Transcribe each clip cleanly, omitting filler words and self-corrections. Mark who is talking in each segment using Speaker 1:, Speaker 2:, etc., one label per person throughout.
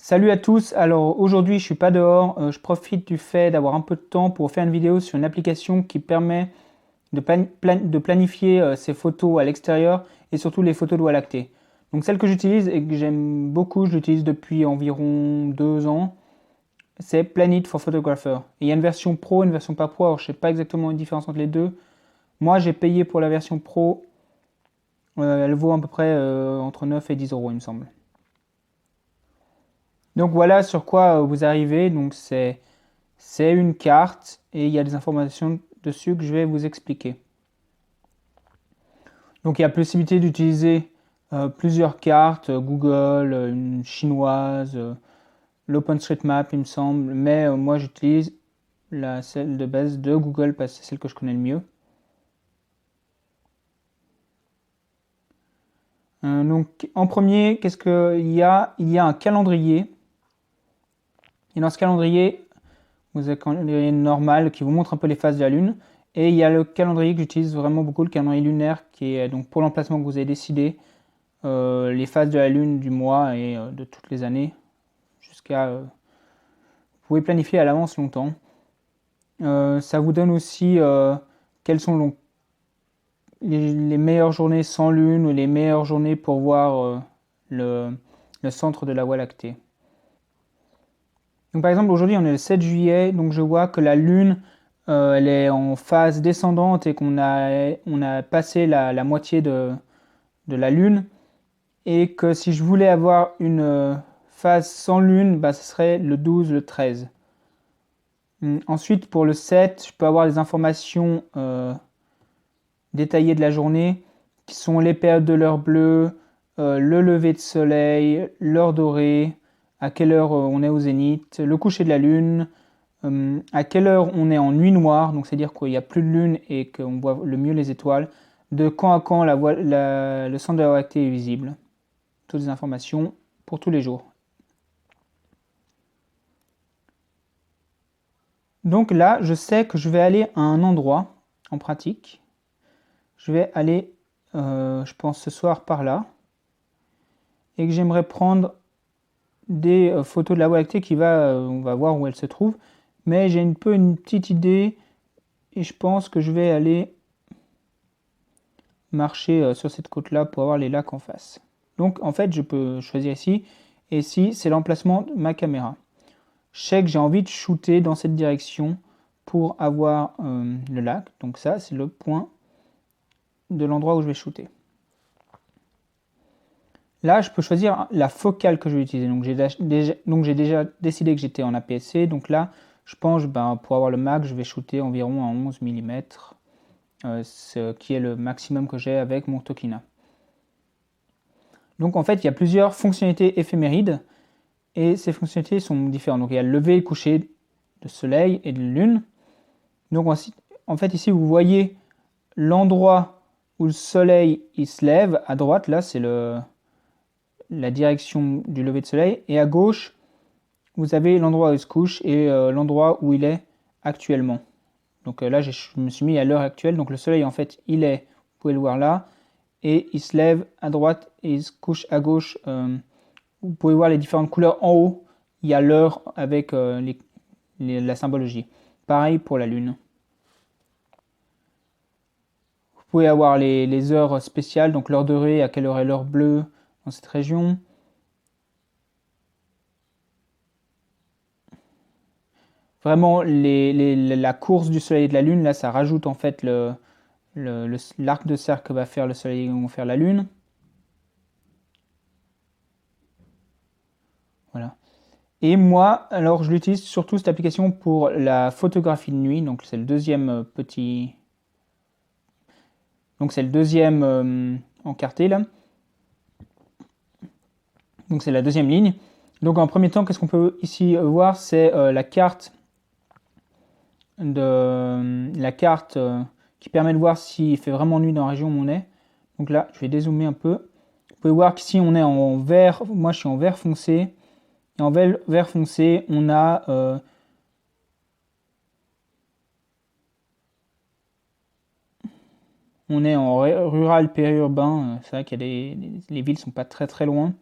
Speaker 1: Salut à tous, alors aujourd'hui je suis pas dehors, je profite du fait d'avoir un peu de temps pour faire une vidéo sur une application qui permet de planifier ses photos à l'extérieur et surtout les photos de Voie lactée. Donc celle que j'utilise et que j'aime beaucoup, je l'utilise depuis environ 2 ans, c'est Planet for Photographer. Et il y a une version pro et une version pas pro, alors je sais pas exactement la différence entre les deux. Moi j'ai payé pour la version pro, elle vaut à peu près entre 9 et 10 euros il me semble. Donc voilà sur quoi vous arrivez, donc c'est une carte et il y a des informations dessus que je vais vous expliquer. Donc il y a possibilité d'utiliser plusieurs cartes, Google, une chinoise, l'OpenStreetMap il me semble, mais moi j'utilise celle de base de Google parce que c'est celle que je connais le mieux. Donc en premier, qu'est-ce qu'il y a? Il y a un calendrier. Et dans ce calendrier, vous avez un calendrier normal qui vous montre un peu les phases de la Lune. Et il y a le calendrier que j'utilise vraiment beaucoup, le calendrier lunaire, qui est donc pour l'emplacement que vous avez décidé, les phases de la Lune du mois et de toutes les années, jusqu'à... vous pouvez planifier à l'avance longtemps. Ça vous donne aussi quelles sont les meilleures journées sans Lune ou les meilleures journées pour voir le centre de la Voie lactée. Donc par exemple aujourd'hui on est le 7 juillet, donc je vois que la Lune elle est en phase descendante et on a passé la moitié de la Lune et que si je voulais avoir une phase sans Lune, bah, ce serait le 12, le 13. Ensuite pour le 7, je peux avoir des informations détaillées de la journée qui sont les périodes de l'heure bleue, le lever de soleil, l'heure dorée, à quelle heure on est au zénith, le coucher de la Lune, à quelle heure on est en nuit noire, donc c'est-à-dire qu'il n'y a plus de lune et qu'on voit le mieux les étoiles, de quand à quand le centre de la Voie lactée est visible. Toutes les informations pour tous les jours. Donc là, je sais que je vais aller à un endroit en pratique. Je vais aller, je pense ce soir par là, et que j'aimerais prendre des photos de la Voie lactée on va voir où elle se trouve. Mais j'ai une petite idée et je pense que je vais aller marcher sur cette côte-là pour avoir les lacs en face. Donc en fait, je peux choisir ici. Et ici, c'est l'emplacement de ma caméra. Je sais que j'ai envie de shooter dans cette direction pour avoir le lac. Donc ça, c'est le point de l'endroit où je vais shooter. Là, je peux choisir la focale que je vais utiliser. Donc j'ai déjà décidé que j'étais en APS-C. Donc là, je pense, pour avoir le max, je vais shooter environ à 11 mm, ce qui est le maximum que j'ai avec mon Tokina. Donc en fait, il y a plusieurs fonctionnalités éphémérides et ces fonctionnalités sont différentes. Donc il y a le lever et le coucher de soleil et de lune. Donc en fait, ici, vous voyez l'endroit où le soleil il se lève. À droite, là, c'est la direction du lever de soleil. Et à gauche, vous avez l'endroit où il se couche et l'endroit où il est actuellement. Donc là, je me suis mis à l'heure actuelle. Donc le soleil, en fait, vous pouvez le voir là, et il se lève à droite et il se couche à gauche. Vous pouvez voir les différentes couleurs en haut. Il y a l'heure avec la symbologie. Pareil pour la lune. Vous pouvez avoir les heures spéciales, donc l'heure dorée, à quelle heure est l'heure bleue dans cette région. Vraiment, la course du soleil et de la lune, là, ça rajoute en fait l'arc de cercle que va faire le soleil et que va faire la lune. Voilà. Et moi, alors je l'utilise surtout cette application pour la photographie de nuit. Donc c'est le deuxième Donc c'est le deuxième encarté là. Donc c'est la deuxième ligne. Donc en premier temps, qu'est-ce qu'on peut ici voir? C'est la carte qui permet de voir s'il fait vraiment nuit dans la région où on est. Donc là, je vais dézoomer un peu. Vous pouvez voir qu'ici on est en vert. Moi, je suis en vert foncé. Et en vert foncé, on est en rural périurbain. C'est vrai que les villes sont pas très très loin.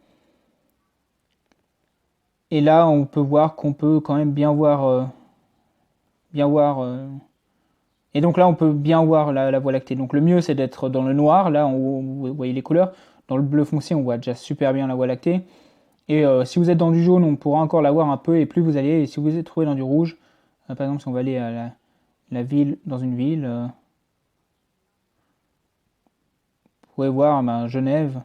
Speaker 1: Et là, on peut voir qu'on peut quand même bien voir. Et donc là, on peut bien voir la Voie lactée. Donc le mieux, c'est d'être dans le noir. Là, en haut, vous voyez les couleurs. Dans le bleu foncé, on voit déjà super bien la Voie lactée. Et si vous êtes dans du jaune, on pourra encore la voir un peu. Et plus vous allez, et si vous êtes trouvé dans du rouge, par exemple, si on va aller à la ville, dans une ville, vous pouvez voir Genève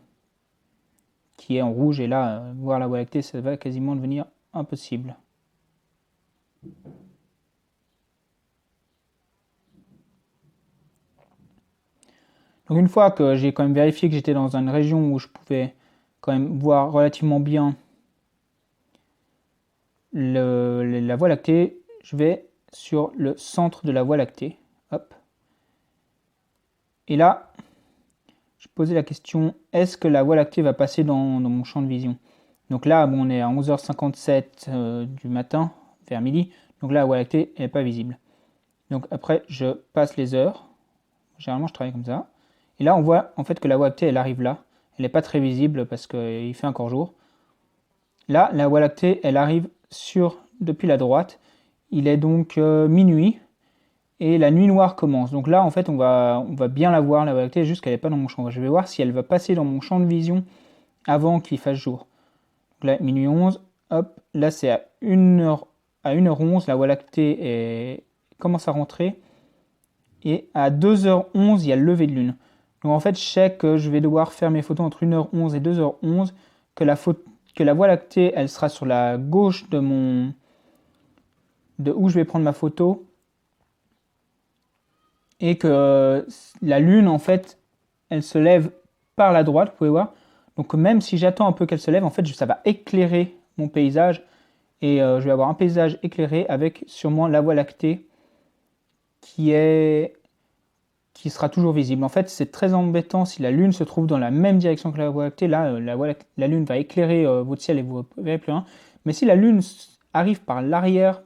Speaker 1: qui est en rouge. Et là, voir la Voie lactée, ça va quasiment devenir impossible. Donc une fois que j'ai quand même vérifié que j'étais dans une région où je pouvais quand même voir relativement bien la Voie lactée, je vais sur le centre de la Voie lactée. Hop. Et là, je posais la question, est-ce que la Voie lactée va passer dans mon champ de vision? Donc là, bon, on est à 11h57 du matin, vers midi. Donc là, la Voie lactée n'est pas visible. Donc après, je passe les heures. Généralement, je travaille comme ça. Et là, on voit en fait que la Voie lactée, elle arrive là. Elle n'est pas très visible parce qu'il fait encore jour. Là, la Voie lactée, elle arrive depuis la droite. Il est donc minuit et la nuit noire commence. Donc là, en fait, on va bien la voir, la Voie lactée, juste qu'elle n'est pas dans mon champ. Je vais voir si elle va passer dans mon champ de vision avant qu'il fasse jour. Donc là, minuit 11, hop, là c'est à 1h, à 1h11, la Voie lactée commence à rentrer. Et à 2h11, il y a le lever de lune. Donc en fait, je sais que je vais devoir faire mes photos entre 1h11 et 2h11, que la Voie lactée, elle sera sur la gauche de où je vais prendre ma photo, et que la lune, en fait, elle se lève par la droite, vous pouvez voir. Donc même si j'attends un peu qu'elle se lève, en fait, ça va éclairer mon paysage, et je vais avoir un paysage éclairé avec sûrement la Voie lactée qui sera toujours visible. En fait, c'est très embêtant si la Lune se trouve dans la même direction que la Voie lactée. Là, la Lune va éclairer votre ciel et vous ne verrez plus rien. Mais si la Lune arrive par l'arrière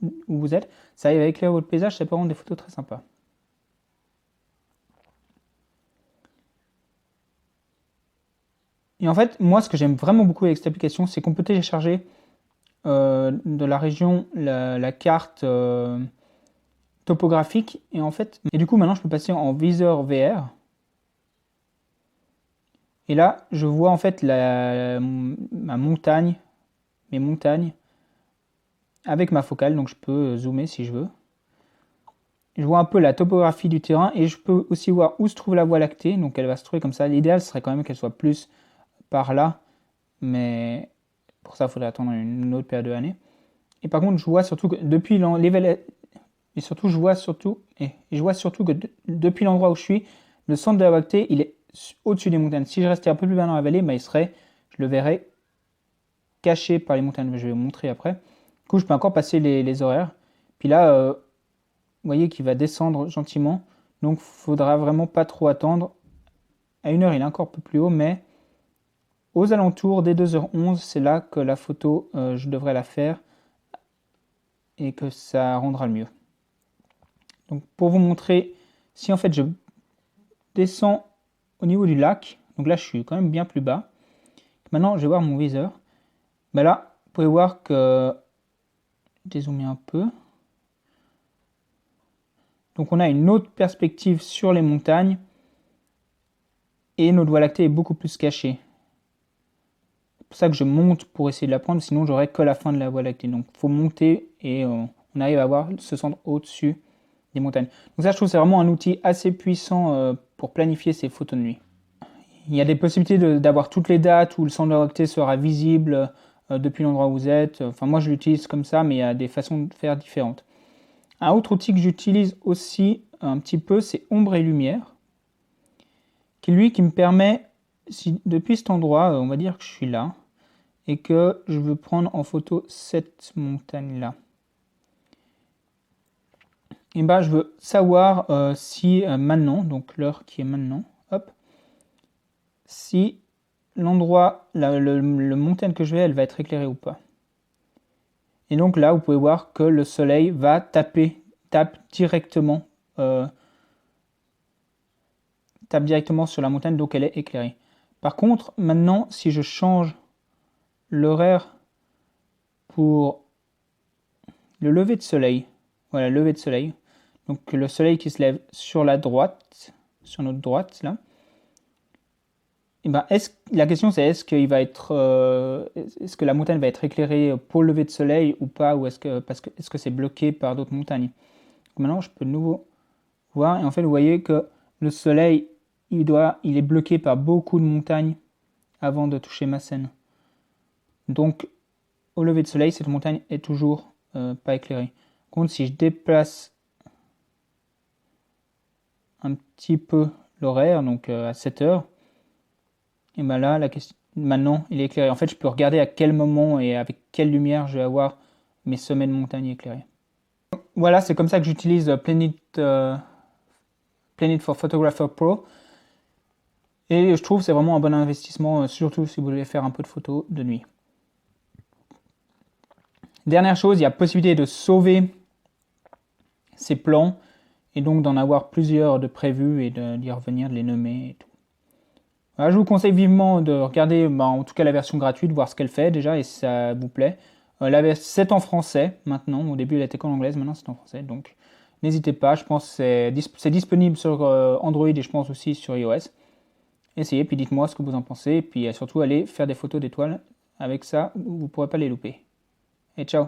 Speaker 1: où vous êtes, ça va éclairer votre paysage, ça peut rendre des photos très sympas. Et en fait, moi, ce que j'aime vraiment beaucoup avec cette application, c'est qu'on peut télécharger de la région la carte topographique. Et du coup, maintenant, je peux passer en viseur VR. Et là, je vois en fait ma montagne, mes montagnes, avec ma focale, donc je peux zoomer si je veux. Je vois un peu la topographie du terrain et je peux aussi voir où se trouve la Voie lactée, donc elle va se trouver comme ça. L'idéal serait quand même qu'elle soit plus par là, mais pour ça, il faudrait attendre une autre période de l'année. Et par contre, je vois surtout que depuis depuis l'endroit où je suis, le centre de la Voie lactée, il est au-dessus des montagnes. Si je restais un peu plus bas dans la vallée, je le verrais caché par les montagnes. Je vais vous montrer après. Du coup, je peux encore passer les horaires. Puis là, vous voyez qu'il va descendre gentiment. Donc, il faudra vraiment pas trop attendre. À 1h, il est encore un peu plus haut, mais aux alentours des 2h11, c'est là que la photo, je devrais la faire et que ça rendra le mieux. Donc, pour vous montrer, si en fait je descends au niveau du lac, donc là, je suis quand même bien plus bas. Maintenant, je vais voir mon viseur. Ben là, vous pouvez voir que dézoomer un peu. Donc on a une autre perspective sur les montagnes et notre Voie lactée est beaucoup plus cachée. C'est pour ça que je monte pour essayer de la prendre, sinon j'aurais que la fin de la Voie lactée. Donc il faut monter et on arrive à voir ce centre au-dessus des montagnes. Donc ça, je trouve que c'est vraiment un outil assez puissant pour planifier ces photos de nuit. Il y a des possibilités d'avoir toutes les dates où le centre de la Voie lactée sera visible depuis l'endroit où vous êtes. Enfin, moi, je l'utilise comme ça, mais il y a des façons de faire différentes. Un autre outil que j'utilise aussi un petit peu, c'est Ombre et Lumière, qui me permet, si depuis cet endroit, on va dire que je suis là, et que je veux prendre en photo cette montagne-là. Et ben, je veux savoir si maintenant, donc l'heure qui est maintenant, hop, si l'endroit, le montagne que je vais, elle va être éclairée ou pas. Et donc là, vous pouvez voir que le soleil tape directement sur la montagne, donc elle est éclairée. Par contre, maintenant, si je change l'horaire pour le lever de soleil. Voilà, lever de soleil. Donc le soleil qui se lève sur la droite, sur notre droite là. Et ben, la question c'est est-ce est-ce que la montagne va être éclairée pour le lever de soleil ou pas, ou est-ce que c'est bloqué par d'autres montagnes. Donc maintenant je peux de nouveau voir, et en fait vous voyez que le soleil il est bloqué par beaucoup de montagnes avant de toucher ma scène. Donc au lever de soleil cette montagne est toujours pas éclairée. Par contre si je déplace un petit peu l'horaire, donc à 7 heures, et ben là, maintenant, il est éclairé. En fait, je peux regarder à quel moment et avec quelle lumière je vais avoir mes sommets de montagne éclairés. Voilà, c'est comme ça que j'utilise Planet for Photographer Pro. Et je trouve que c'est vraiment un bon investissement, surtout si vous voulez faire un peu de photos de nuit. Dernière chose, il y a possibilité de sauver ces plans et donc d'en avoir plusieurs de prévus et d'y revenir, de les nommer et tout. Voilà, je vous conseille vivement de regarder en tout cas la version gratuite, voir ce qu'elle fait déjà et si ça vous plaît. C'est en français maintenant, au début elle était qu'en anglaise, maintenant c'est en français, donc n'hésitez pas, je pense que c'est disponible sur Android et je pense aussi sur iOS. Essayez, puis dites-moi ce que vous en pensez, et puis surtout allez faire des photos d'étoiles, avec ça vous ne pourrez pas les louper. Et ciao!